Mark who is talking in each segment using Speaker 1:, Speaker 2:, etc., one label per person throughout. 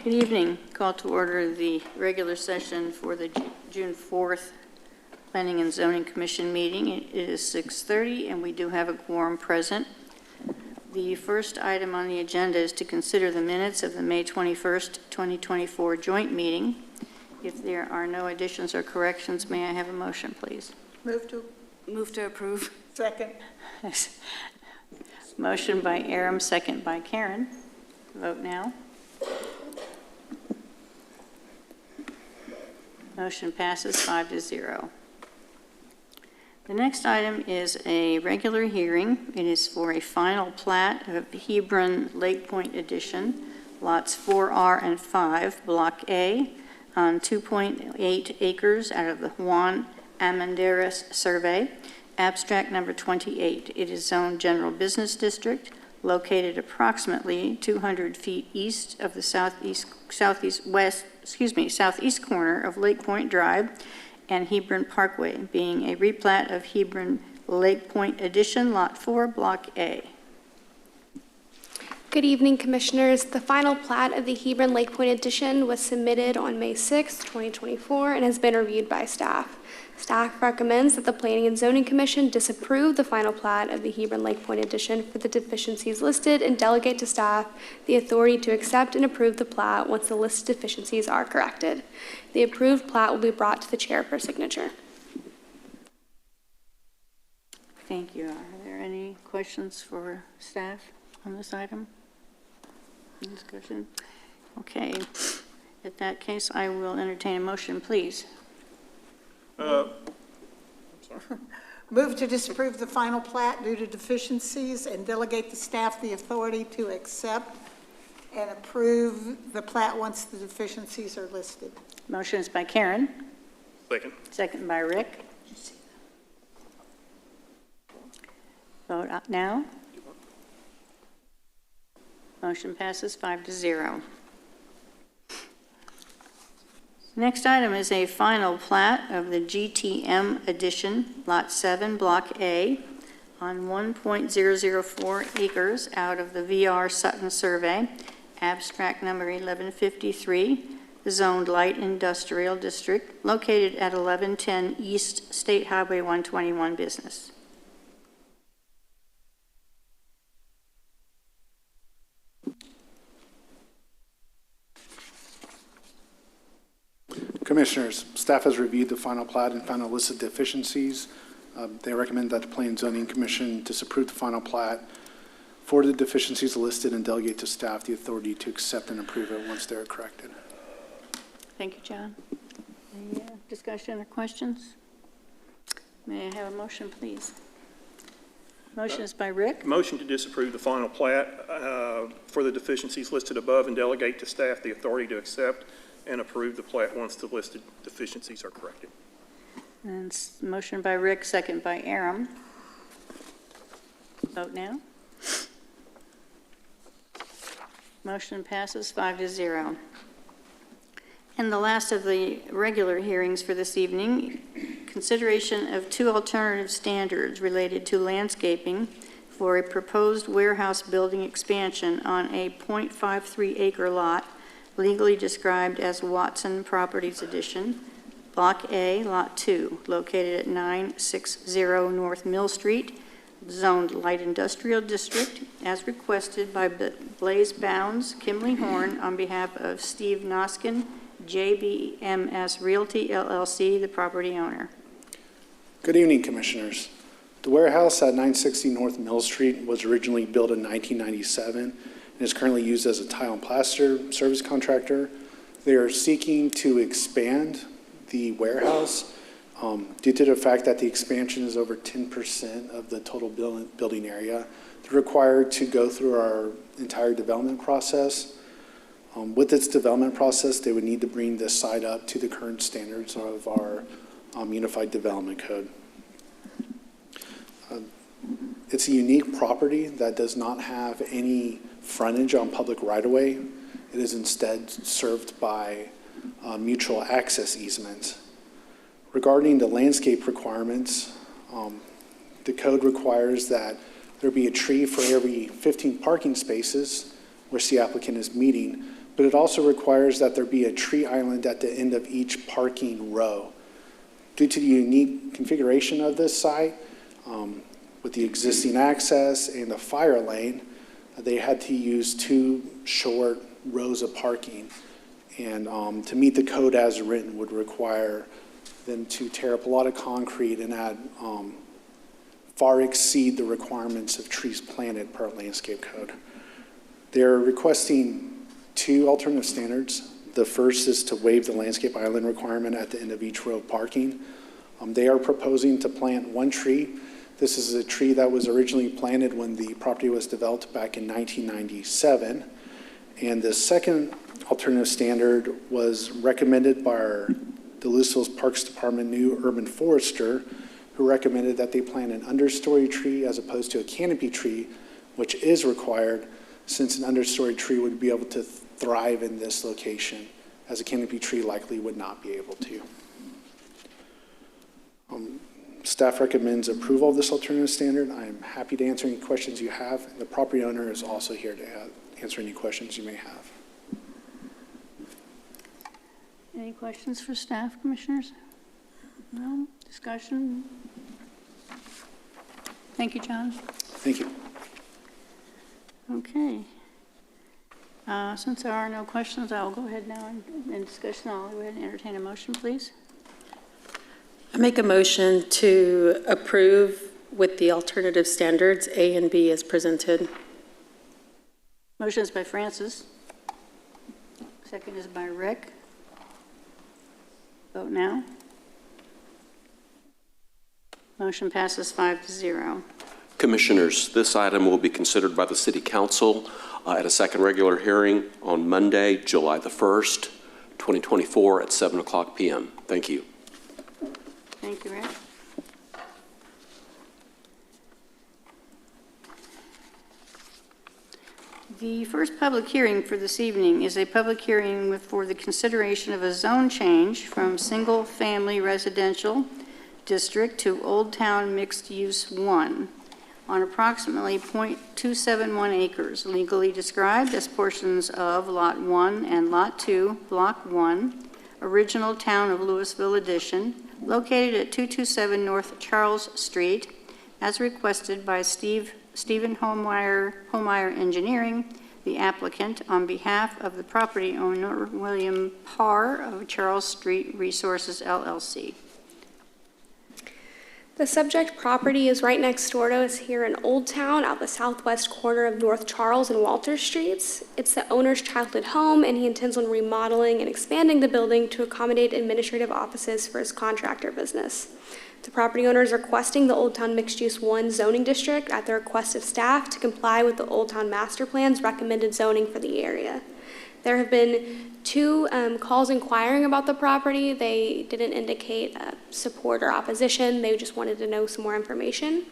Speaker 1: Good evening. Call to order the regular session for the June 4th Planning and Zoning Commission meeting. It is 6:30 and we do have a quorum present. The first item on the agenda is to consider the minutes of the May 21st, 2024 joint meeting. If there are no additions or corrections, may I have a motion, please?
Speaker 2: Move to approve. Second.
Speaker 1: Motion by Aram, second by Karen. Vote now. Motion passes 5-0. The next item is a regular hearing. It is for a final plat of Hebron Lake Point Edition, lots 4R and 5, Block A, on 2.8 acres out of the Juan Amanderas Survey. Abstract number 28. It is zoned General Business District, located approximately 200 feet east of the southeast corner of Lake Point Drive and Hebron Parkway, being a replat of Hebron Lake Point Edition, Lot 4, Block A.
Speaker 3: Good evening, Commissioners. The final plat of the Hebron Lake Point Edition was submitted on May 6, 2024, and has been reviewed by staff. Staff recommends that the Planning and Zoning Commission disapprove the final plat of the Hebron Lake Point Edition for the deficiencies listed and delegate to staff the authority to accept and approve the plat once the listed deficiencies are corrected. The approved plat will be brought to the chair for signature.
Speaker 1: Thank you. Are there any questions for staff on this item? Discussion? Okay. In that case, I will entertain a motion, please.
Speaker 2: Move to disapprove the final plat due to deficiencies and delegate the staff the authority to accept and approve the plat once the deficiencies are listed.
Speaker 1: Motion is by Karen.
Speaker 4: Second.
Speaker 1: Second by Rick. Vote out now. Motion passes 5-0. Next item is a final plat of the GTM Edition, Lot 7, Block A, on 1.004 acres out of the VR Sutton Survey, abstract number 1153, zoned Light Industrial District, located at 1110 East State Highway 121 Business.
Speaker 5: Commissioners, staff has reviewed the final plat and found a list of deficiencies. They recommend that the Planning and Zoning Commission disapprove the final plat for the deficiencies listed and delegate to staff the authority to accept and approve it once they're corrected.
Speaker 1: Thank you, John. Any discussion or questions? May I have a motion, please? Motion is by Rick.
Speaker 4: Motion to disapprove the final plat for the deficiencies listed above and delegate to staff the authority to accept and approve the plat once the listed deficiencies are corrected.
Speaker 1: And motion by Rick, second by Aram. Vote now. Motion passes 5-0. And the last of the regular hearings for this evening, consideration of two alternative standards related to landscaping for a proposed warehouse building expansion on a 0.53 acre lot legally described as Watson Properties Edition, Block A, Lot 2, located at 960 North Mill Street, zoned Light Industrial District, as requested by Blaze Bounds, Kimley Horn, on behalf of Steve Noskin, JBMS Realty, LLC, the property owner.
Speaker 5: Good evening, Commissioners. The warehouse at 960 North Mill Street was originally built in 1997 and is currently used as a tile and plaster service contractor. They are seeking to expand the warehouse due to the fact that the expansion is over 10% of the total building area. They're required to go through our entire development process. With its development process, they would need to bring this site up to the current standards of our Unified Development Code. It's a unique property that does not have any frontage on public right-of-way. It is instead served by mutual access easements. Regarding the landscape requirements, the code requires that there be a tree for every 15 parking spaces, which the applicant is meeting, but it also requires that there be a tree island at the end of each parking row. Due to the unique configuration of this site, with the existing access and the fire lane, they had to use 2 short rows of parking. And to meet the code as written would require them to tear up a lot of concrete and add far exceed the requirements of trees planted per landscape code. They're requesting 2 alternative standards. The first is to waive the landscape island requirement at the end of each row of parking. They are proposing to plant 1 tree. This is a tree that was originally planted when the property was developed back in 1997. And the second alternative standard was recommended by the Lewisville Parks Department new urban forester, who recommended that they plant an understory tree as opposed to a canopy tree, which is required since an understory tree would be able to thrive in this location, as a canopy tree likely would not be able to. Staff recommends approval of this alternative standard. I am happy to answer any questions you have. And the property owner is also here to answer any questions you may have.
Speaker 1: Any questions for staff, commissioners? No? Discussion? Thank you, John.
Speaker 5: Thank you.
Speaker 1: Okay. Since there are no questions, I'll go ahead now and discussion. I'll go ahead and entertain a motion, please.
Speaker 6: I make a motion to approve with the alternative standards A and B as presented.
Speaker 1: Motion is by Francis. Second is by Rick. Vote now. Motion passes 5-0.
Speaker 7: Commissioners, this item will be considered by the City Council at a second regular hearing on Monday, July the 1st, 2024 at 7:00 p.m. Thank you.
Speaker 1: Thank you, Rick. The first public hearing for this evening is a public hearing for the consideration of a zone change from single-family residential district to Old Town Mixed Use 1 on approximately .271 acres, legally described as portions of Lot 1 and Lot 2, Block 1, original Town of Lewisville edition, located at 227 North Charles Street, as requested by Stephen Holmeyer Engineering, the applicant, on behalf of the property owner, William Parr of Charles Street Resources, LLC.
Speaker 3: The subject property is right next door to us here in Old Town, out the southwest corner of North Charles and Walter Streets. It's the owner's childhood home, and he intends on remodeling and expanding the building to accommodate administrative offices for his contractor business. The property owner is requesting the Old Town Mixed Use 1 zoning district at the request of staff to comply with the Old Town Master Plan's recommended zoning for the area. There have been 2 calls inquiring about the property. They didn't indicate support or opposition. They just wanted to know some more information.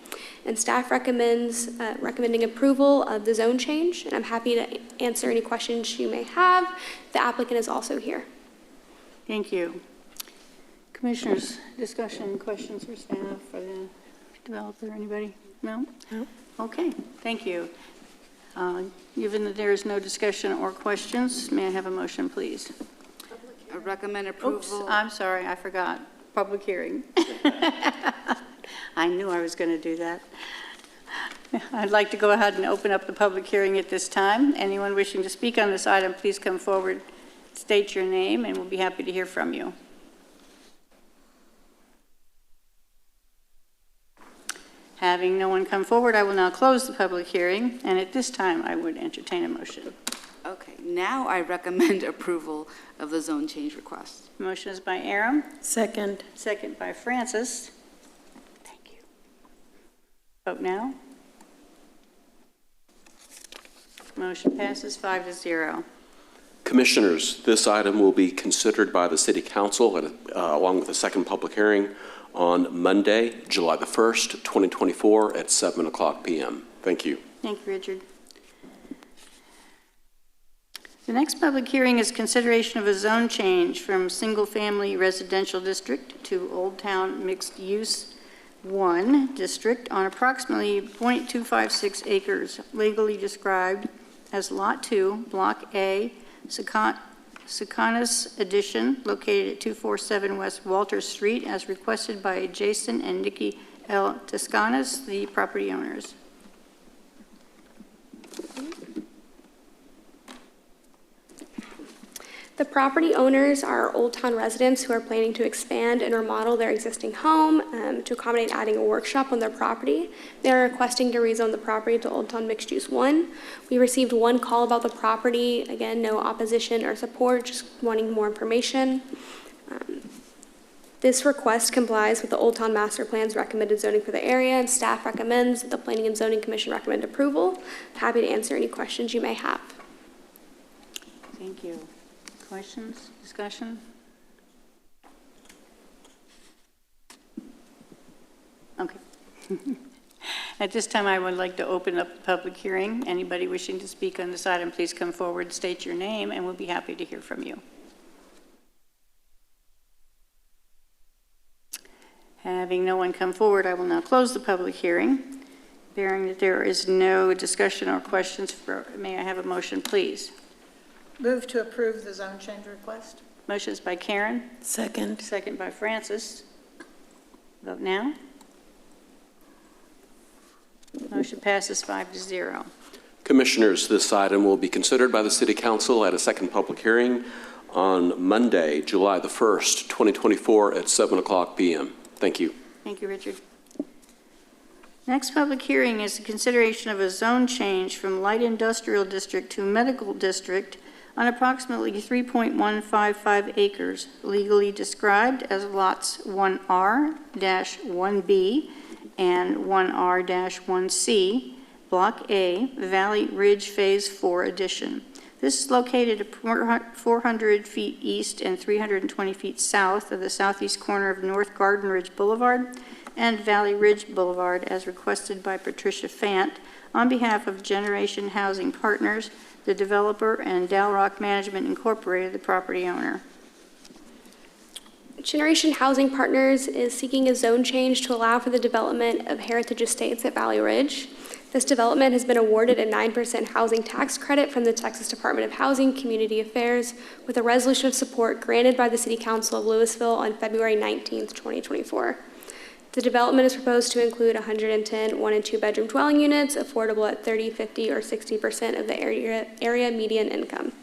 Speaker 3: And staff recommending approval of the zone change. And I'm happy to answer any questions you may have. The applicant is also here.
Speaker 1: Thank you. Commissioners, discussion, questions for staff, for the developer, anybody? No? No. Okay, thank you. Given that there is no discussion or questions, may I have a motion, please?
Speaker 8: I recommend approval.
Speaker 1: Oops, I'm sorry, I forgot. Public hearing. I knew I was going to do that. I'd like to go ahead and open up the public hearing at this time. Anyone wishing to speak on this item, please come forward, state your name, and we'll be happy to hear from you. Having no one come forward, I will now close the public hearing, and at this time, I would entertain a motion.
Speaker 8: Okay, now I recommend approval of the zone change request.
Speaker 1: Motion is by Aram.
Speaker 6: Second.
Speaker 1: Second by Francis. Thank you. Vote now. Motion passes 5-0.
Speaker 7: Commissioners, this item will be considered by the City Council along with a second public hearing on Monday, July the 1st, 2024 at 7:00 p.m. Thank you.
Speaker 1: Thank you, Richard. The next public hearing is consideration of a zone change from single-family residential district to Old Town Mixed Use 1 district on approximately .256 acres, legally described as Lot 2, Block A, Sucanis Edition, located at 247 West Walter Street, as requested by Jason and Nikki L. Toscanis, the property owners.
Speaker 3: The property owners are Old Town residents who are planning to expand and remodel their existing home to accommodate adding a workshop on their property. They are requesting to rezone the property to Old Town Mixed Use 1. We received one call about the property. Again, no opposition or support, just wanting more information. This request complies with the Old Town Master Plan's recommended zoning for the area, and staff recommends that the Planning and Zoning Commission recommend approval. Happy to answer any questions you may have.
Speaker 1: Thank you. Questions, discussion? Okay. At this time, I would like to open up the public hearing. Anybody wishing to speak on this item, please come forward, state your name, and we'll be happy to hear from you. Having no one come forward, I will now close the public hearing. Bearing that there is no discussion or questions, may I have a motion, please?
Speaker 2: Move to approve the zone change request.
Speaker 1: Motion's by Karen.
Speaker 6: Second.
Speaker 1: Second by Francis. Vote now. Motion passes 5-0.
Speaker 7: Commissioners, this item will be considered by the City Council at a second public hearing on Monday, July the 1st, 2024 at 7:00 p.m. Thank you.
Speaker 1: Thank you, Richard. Next public hearing is the consideration of a zone change from light industrial district to medical district on approximately 3.155 acres, legally described as lots 1R-1B and 1R-1C, Block A, Valley Ridge Phase 4 addition. This is located at 400 feet east and 320 feet south of the southeast corner of North Garden Ridge Boulevard and Valley Ridge Boulevard, as requested by Patricia Fant on behalf of Generation Housing Partners, the developer, and Dalrock Management Incorporated, the property owner.
Speaker 3: Generation Housing Partners is seeking a zone change to allow for the development of Heritage Estates at Valley Ridge. This development has been awarded a 9% housing tax credit from the Texas Department of Housing Community Affairs with a resolution of support granted by the City Council of Lewisville on February 19th, 2024. The development is proposed to include 110 one- and two-bedroom dwelling units, affordable at 30, 50, or 60% of the area median income.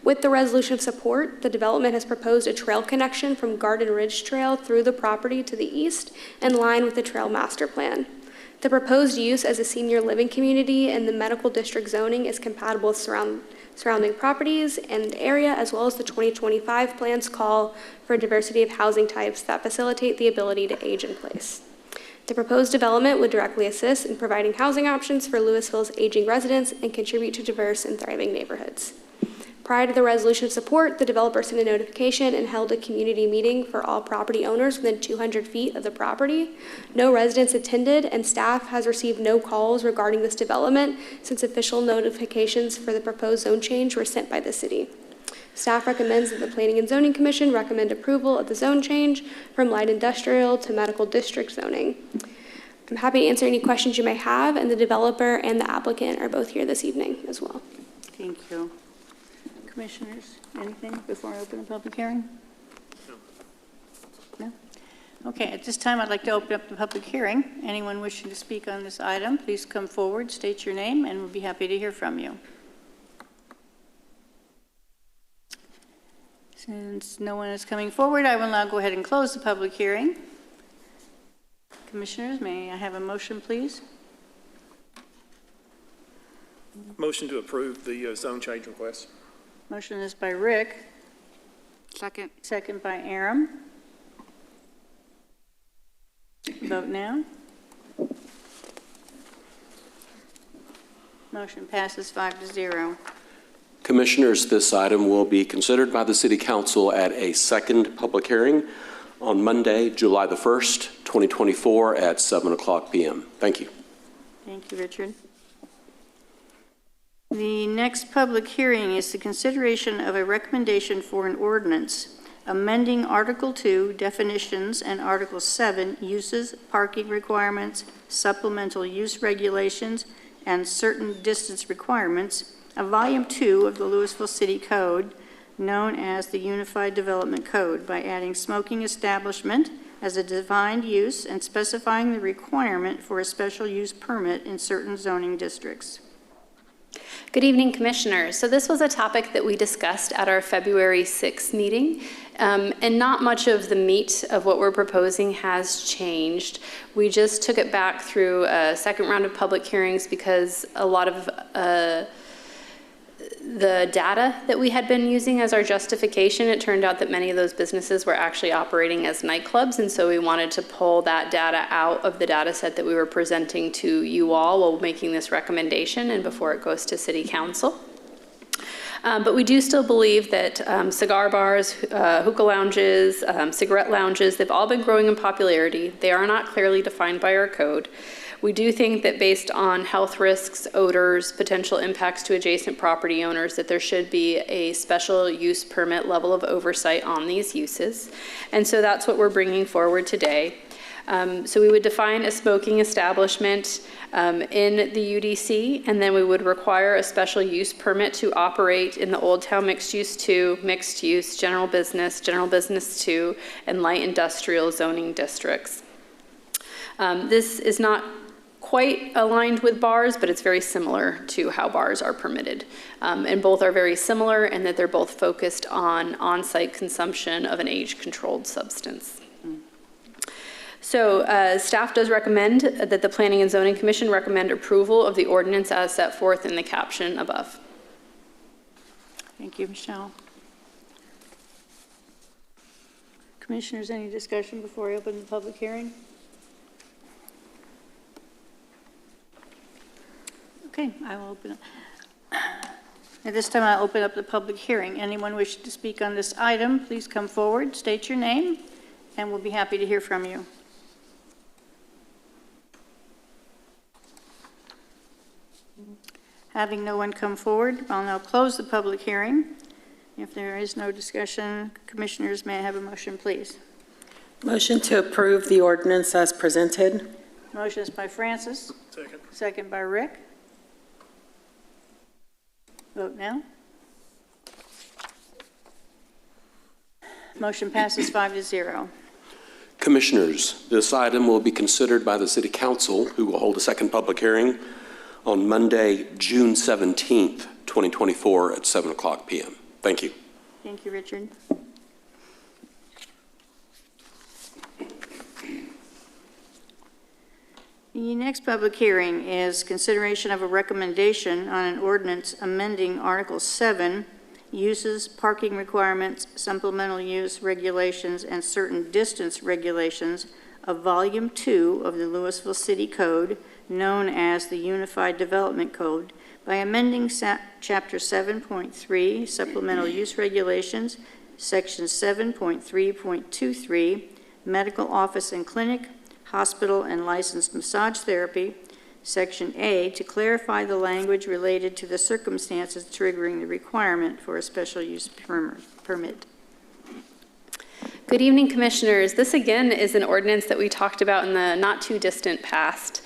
Speaker 3: With the resolution of support, the development has proposed a trail connection from Garden Ridge Trail through the property to the east, in line with the trail master plan. The proposed use as a senior living community and the medical district zoning is compatible with surrounding properties and the area, as well as the 2025 plan's call for a diversity of housing types that facilitate the ability to age in place. The proposed development would directly assist in providing housing options for Lewisville's aging residents and contribute to diverse and thriving neighborhoods. Prior to the resolution of support, the developer sent a notification and held a community meeting for all property owners within 200 feet of the property. No residents attended, and staff has received no calls regarding this development since official notifications for the proposed zone change were sent by the city. Staff recommends that the Planning and Zoning Commission recommend approval of the zone change from light industrial to medical district zoning. I'm happy to answer any questions you may have, and the developer and the applicant are both here this evening as well.
Speaker 1: Thank you. Commissioners, anything before I open the public hearing? No? Okay, at this time, I'd like to open up the public hearing. Anyone wishing to speak on this item, please come forward, state your name, and we'll be happy to hear from you. Since no one is coming forward, I will now go ahead and close the public hearing. Commissioners, may I have a motion, please?
Speaker 4: Motion to approve the zone change request.
Speaker 1: Motion is by Rick.
Speaker 8: Second.
Speaker 1: Second by Aram. Vote now. Motion passes 5-0.
Speaker 7: Commissioners, this item will be considered by the City Council at a second public hearing on Monday, July the 1st, 2024 at 7:00 p.m. Thank you.
Speaker 1: Thank you, Richard. The next public hearing is the consideration of a recommendation for an ordinance amending Article 2 definitions and Article 7 uses, parking requirements, supplemental use regulations, and certain distance requirements of Volume 2 of the Lewisville City Code, known as the Unified Development Code, by adding smoking establishment as a defined use and specifying the requirement for a special use permit in certain zoning districts.
Speaker 9: Good evening, Commissioners. So this was a topic that we discussed at our February 6th meeting, and not much of the meat of what we're proposing has changed. We just took it back through a second round of public hearings because a lot of the data that we had been using as our justification, it turned out that many of those businesses were actually operating as nightclubs, and so we wanted to pull that data out of the data set that we were presenting to you all while making this recommendation and before it goes to City Council. But we do still believe that cigar bars, hookah lounges, cigarette lounges, they've all been growing in popularity. They are not clearly defined by our code. We do think that based on health risks, odors, potential impacts to adjacent property owners, that there should be a special use permit level of oversight on these uses. And so that's what we're bringing forward today. So we would define a smoking establishment in the UDC, and then we would require a special use permit to operate in the Old Town Mixed Use 2, Mixed Use, General Business 2, and Light Industrial zoning districts. This is not quite aligned with bars, but it's very similar to how bars are permitted. And both are very similar in that they're both focused on on-site consumption of an age-controlled substance. So staff does recommend that the Planning and Zoning Commission recommend approval of the ordinance as set forth in the caption above.
Speaker 1: Thank you, Michelle. Commissioners, any discussion before I open the public hearing? Okay, I will open it. At this time, I'll open up the public hearing. Anyone wishing to speak on this item, please come forward, state your name, and we'll be happy to hear from you. Having no one come forward, I'll now close the public hearing. If there is no discussion, commissioners, may I have a motion, please?
Speaker 6: Motion to approve the ordinance as presented.
Speaker 1: Motion is by Francis.
Speaker 4: Second.
Speaker 1: Second by Rick. Vote now. Motion passes 5-0.
Speaker 7: Commissioners, this item will be considered by the City Council, who will hold a second public hearing on Monday, June 17th, 2024 at 7 o'clock p.m. Thank you.
Speaker 1: Thank you, Richard. The next public hearing is consideration of a recommendation on an ordinance amending Article 7, uses, parking requirements, supplemental use regulations, and certain distance regulations of Volume 2 of the Lewisville City Code, known as the Unified Development Code, by amending Chapter 7.3, Supplemental Use Regulations, Section 7.3.23, Medical Office and Clinic, Hospital and Licensed Massage Therapy, Section A, to clarify the language related to the circumstances triggering the requirement for a special use permit.
Speaker 9: Good evening, Commissioners. This again is an ordinance that we talked about in the not too distant past.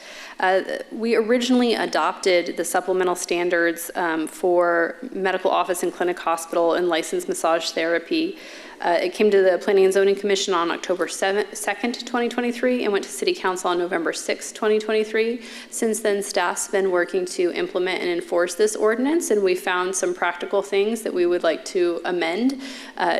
Speaker 9: We originally adopted the supplemental standards for medical office and clinic, hospital, and licensed massage therapy. It came to the Planning and Zoning Commission on October 2nd, 2023, and went to City Council on November 6th, 2023. Since then, staff's been working to implement and enforce this ordinance, and we found some practical things that we would like to amend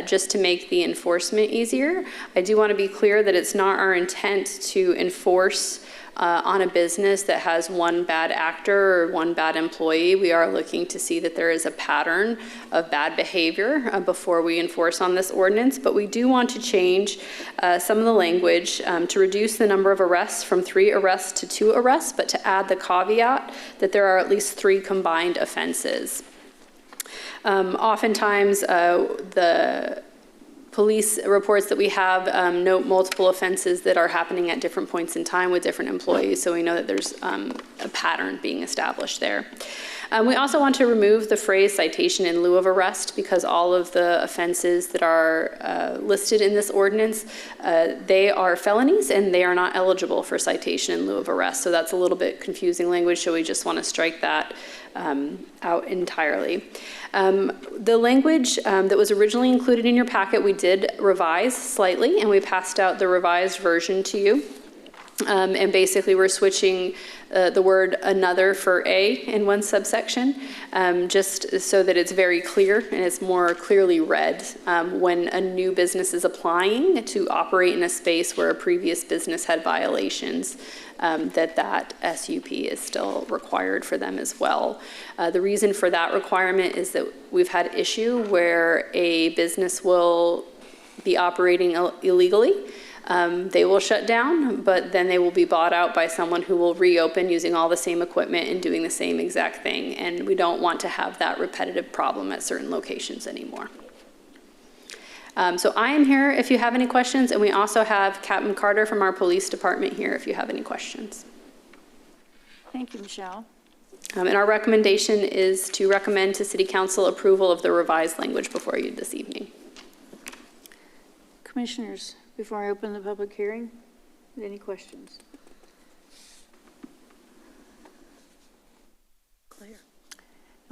Speaker 9: just to make the enforcement easier. I do want to be clear that it's not our intent to enforce on a business that has one bad actor or one bad employee. We are looking to see that there is a pattern of bad behavior before we enforce on this ordinance, but we do want to change some of the language to reduce the number of arrests from 3 arrests to 2 arrests, but to add the caveat that there are at least 3 combined offenses. Oftentimes, the police reports that we have note multiple offenses that are happening at different points in time with different employees, so we know that there's a pattern being established there. We also want to remove the phrase citation in lieu of arrest, because all of the offenses that are listed in this ordinance, they are felonies and they are not eligible for citation in lieu of arrest. So that's a little bit confusing language, so we just want to strike that out entirely. The language that was originally included in your packet, we did revise slightly, and we passed out the revised version to you. And basically, we're switching the word another for a in one subsection, just so that it's very clear and it's more clearly read when a new business is applying to operate in a space where a previous business had violations, that SUP is still required for them as well. The reason for that requirement is that we've had issue where a business will be operating illegally. They will shut down, but then they will be bought out by someone who will reopen using all the same equipment and doing the same exact thing. And we don't want to have that repetitive problem at certain locations anymore. So I am here if you have any questions, and we also have Captain Carter from our police department here if you have any questions.
Speaker 1: Thank you, Michelle.
Speaker 9: And our recommendation is to recommend to City Council approval of the revised language before you this evening.
Speaker 1: Commissioners, before I open the public hearing, any questions?
Speaker 6: Clear.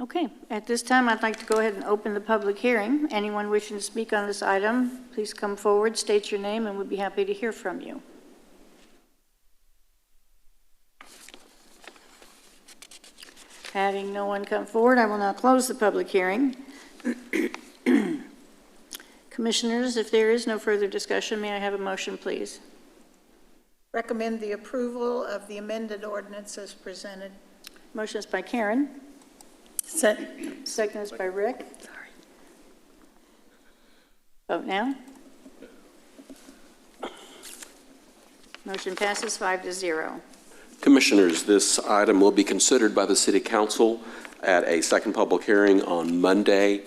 Speaker 1: Okay, at this time, I'd like to go ahead and open the public hearing. Anyone wishing to speak on this item, please come forward, state your name, and we'd be happy to hear from you. Having no one come forward, I will now close the public hearing. Commissioners, if there is no further discussion, may I have a motion, please?
Speaker 2: Recommend the approval of the amended ordinance as presented.
Speaker 1: Motion is by Karen. Second is by Rick.
Speaker 6: Sorry.
Speaker 1: Vote now. Motion passes 5-0.
Speaker 7: Commissioners, this item will be considered by the City Council at a second public hearing on Monday,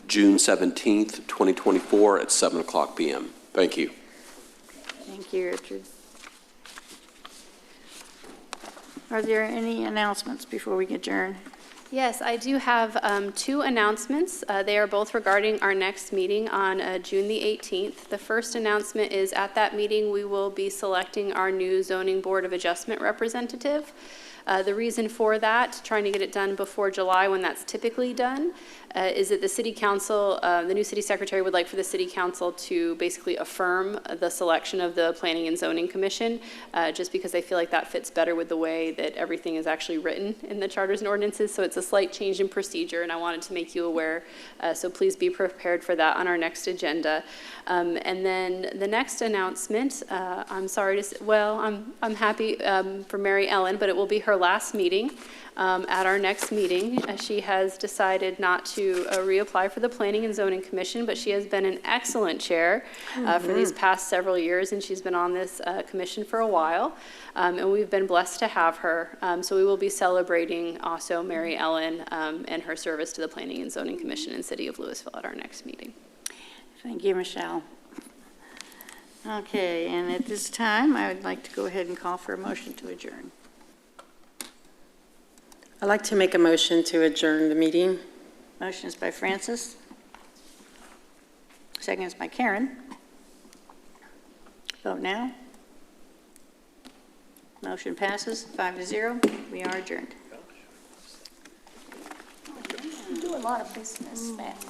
Speaker 7: June 17th, 2024 at 7 o'clock p.m. Thank you.
Speaker 1: Thank you, Richard. Are there any announcements before we adjourn?
Speaker 9: Yes, I do have two announcements. They are both regarding our next meeting on June the 18th. The first announcement is at that meeting, we will be selecting our new Zoning Board of Adjustment representative. The reason for that, trying to get it done before July when that's typically done, is that the City Council, the new City Secretary would like for the City Council to basically affirm the selection of the Planning and Zoning Commission, just because they feel like that fits better with the way that everything is actually written in the charters and ordinances. So it's a slight change in procedure, and I wanted to make you aware. So please be prepared for that on our next agenda. And then the next announcement, I'm sorry to say, well, I'm happy for Mary Ellen, but it will be her last meeting. At our next meeting, she has decided not to reapply for the Planning and Zoning Commission, but she has been an excellent chair for these past several years, and she's been on this commission for a while, and we've been blessed to have her. So we will be celebrating also Mary Ellen and her service to the Planning and Zoning Commission in the City of Lewisville at our next meeting.
Speaker 1: Thank you, Michelle. Okay, and at this time, I would like to go ahead and call for a motion to adjourn.
Speaker 6: I'd like to make a motion to adjourn the meeting.
Speaker 1: Motion is by Francis. Second is by Karen. Vote now. Motion passes 5-0. We are adjourned. You do a lot of business, Matt.